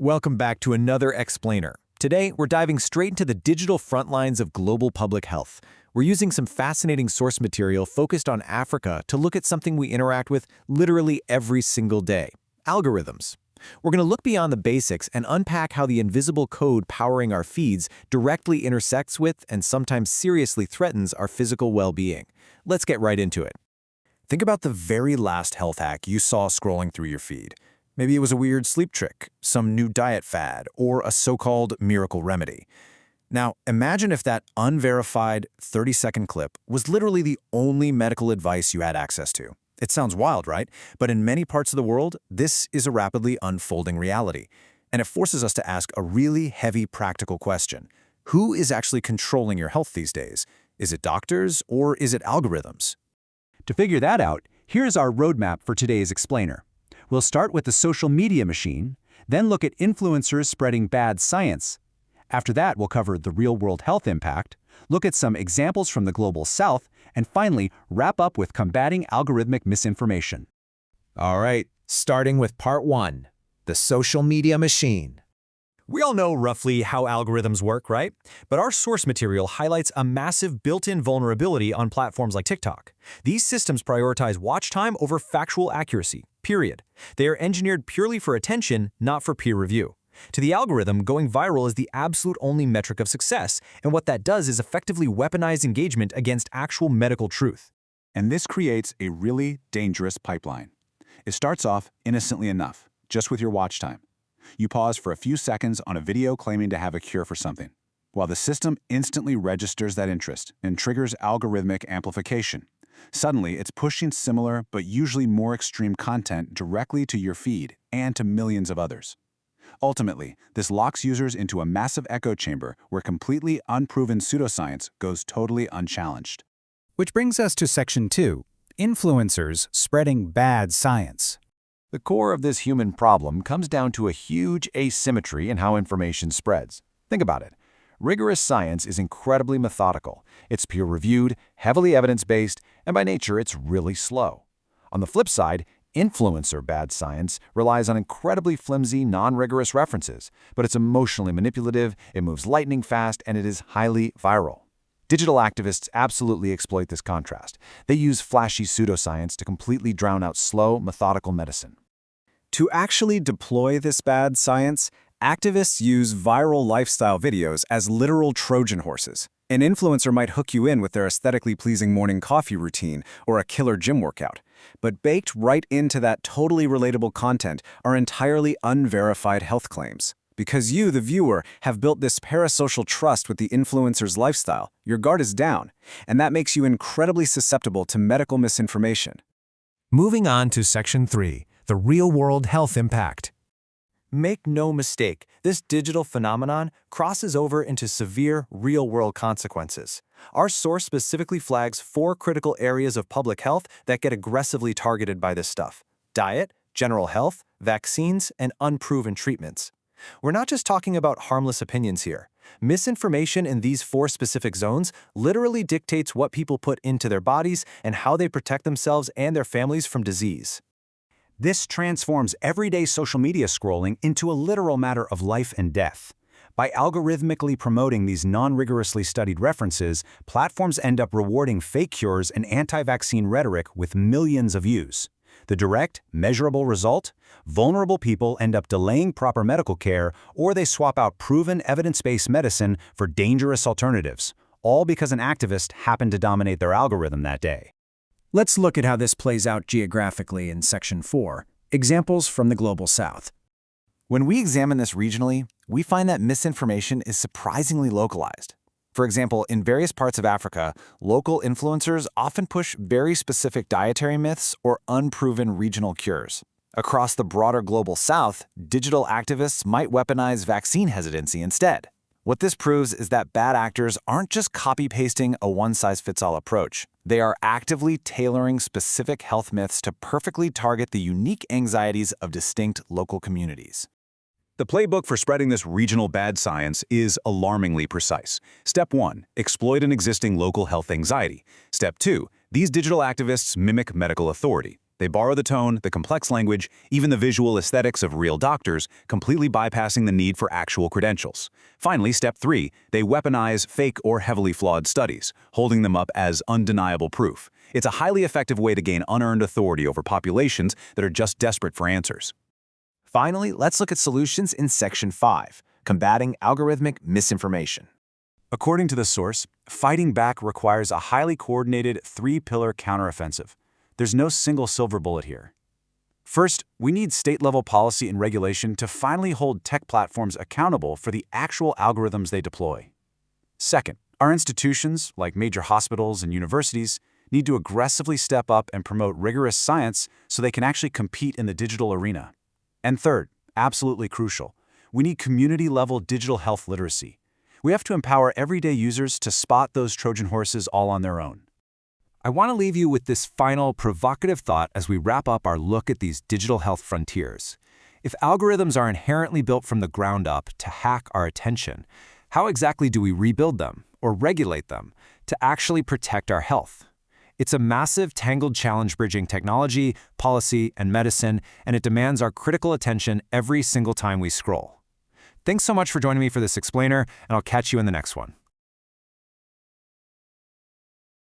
Welcome back to another Explainer. Today, we're diving straight into the digital front lines of global public health. We're using some fascinating source material focused on Africa to look at something we interact with literally every single day: algorithms. We're going to look beyond the basics and unpack how the invisible code powering our feeds directly intersects with and sometimes seriously threatens our physical well-being. Let's get right into it. Think about the very last health hack you saw scrolling through your feed. Maybe it was a weird sleep trick, some new diet fad, or a so-called miracle remedy. Now, imagine if that unverified 30-second clip was literally the only medical advice you had access to. It sounds wild, right? But in many parts of the world, this is a rapidly unfolding reality. And it forces us to ask a really heavy practical question. Who is actually controlling your health these days? Is it doctors or is it algorithms? To figure that out, here's our roadmap for today's Explainer. We'll start with the social media machine, then look at influencers spreading bad science. After that, we'll cover the real-world health impact, look at some examples from the global south, and finally, wrap up with combating algorithmic misinformation. All right, starting with part 1, the social media machine. We all know roughly how algorithms work, right? But our source material highlights a massive built-in vulnerability on platforms like TikTok. These systems prioritize watch time over factual accuracy, period. They are engineered purely for attention, not for peer review. To the algorithm, going viral is the absolute only metric of success, and what that does is effectively weaponize engagement against actual medical truth. And this creates a really dangerous pipeline. It starts off innocently enough, just with your watch time. You pause for a few seconds on a video claiming to have a cure for something, while the system instantly registers that interest and triggers algorithmic amplification. Suddenly, it's pushing similar but usually more extreme content directly to your feed and to millions of others. Ultimately, this locks users into a massive echo chamber where completely unproven pseudoscience goes totally unchallenged. Which brings us to Section 2, influencers spreading bad science. The core of this human problem comes down to a huge asymmetry in how information spreads. Think about it. Rigorous science is incredibly methodical. It's peer-reviewed, heavily evidence-based, and by nature, it's really slow. On the flip side, influencer bad science relies on incredibly flimsy, non-rigorous references, but it's emotionally manipulative, it moves lightning fast, and it is highly viral. Digital activists absolutely exploit this contrast. They use flashy pseudoscience to completely drown out slow, methodical medicine. To actually deploy this bad science, activists use viral lifestyle videos as literal Trojan horses. An influencer might hook you in with their aesthetically pleasing morning coffee routine or a killer gym workout. But baked right into that totally relatable content are entirely unverified health claims. Because you, the viewer, have built this parasocial trust with the influencer's lifestyle, your guard is down, and that makes you incredibly susceptible to medical misinformation. Moving on to Section 3, the real-world health impact. Make no mistake, this digital phenomenon crosses over into severe, real-world consequences. Our source specifically flags 4 critical areas of public health that get aggressively targeted by this stuff: diet, general health, vaccines, and unproven treatments. We're not just talking about harmless opinions here. Misinformation in these 4 specific zones literally dictates what people put into their bodies and how they protect themselves and their families from disease. This transforms everyday social media scrolling into a literal matter of life and death. By algorithmically promoting these non-rigorously studied references, platforms end up rewarding fake cures and anti-vaccine rhetoric with millions of views. The direct, measurable result? Vulnerable people end up delaying proper medical care, or they swap out proven evidence-based medicine for dangerous alternatives, all because an activist happened to dominate their algorithm that day. Let's look at how this plays out geographically in Section 4, examples from the Global South. When we examine this regionally, we find that misinformation is surprisingly localized. For example, in various parts of Africa, local influencers often push very specific dietary myths or unproven regional cures. Across the broader Global South, digital activists might weaponize vaccine hesitancy instead. What this proves is that bad actors aren't just copy-pasting a one-size-fits-all approach. They are actively tailoring specific health myths to perfectly target the unique anxieties of distinct local communities. The playbook for spreading this regional bad science is alarmingly precise. Step 1, exploit an existing local health anxiety. Step 2, these digital activists mimic medical authority. They borrow the tone, the complex language, even the visual aesthetics of real doctors, completely bypassing the need for actual credentials. Finally, step 3, they weaponize fake or heavily flawed studies, holding them up as undeniable proof. It's a highly effective way to gain unearned authority over populations that are just desperate for answers. Finally, let's look at solutions in Section 5, combating algorithmic misinformation. According to the source, fighting back requires a highly coordinated 3-pillar counteroffensive. There's no single silver bullet here. First, we need state-level policy and regulation to finally hold tech platforms accountable for the actual algorithms they deploy. Second, our institutions, like major hospitals and universities, need to aggressively step up and promote rigorous science so they can actually compete in the digital arena. And third, absolutely crucial, we need community-level digital health literacy. We have to empower everyday users to spot those Trojan horses all on their own. I want to leave you with this final provocative thought as we wrap up our look at these digital health frontiers. If algorithms are inherently built from the ground up to hack our attention, how exactly do we rebuild them or regulate them to actually protect our health? It's a massive, tangled challenge bridging technology, policy, and medicine, and it demands our critical attention every single time we scroll. Thanks so much for joining me for this explainer, and I'll catch you in the next one.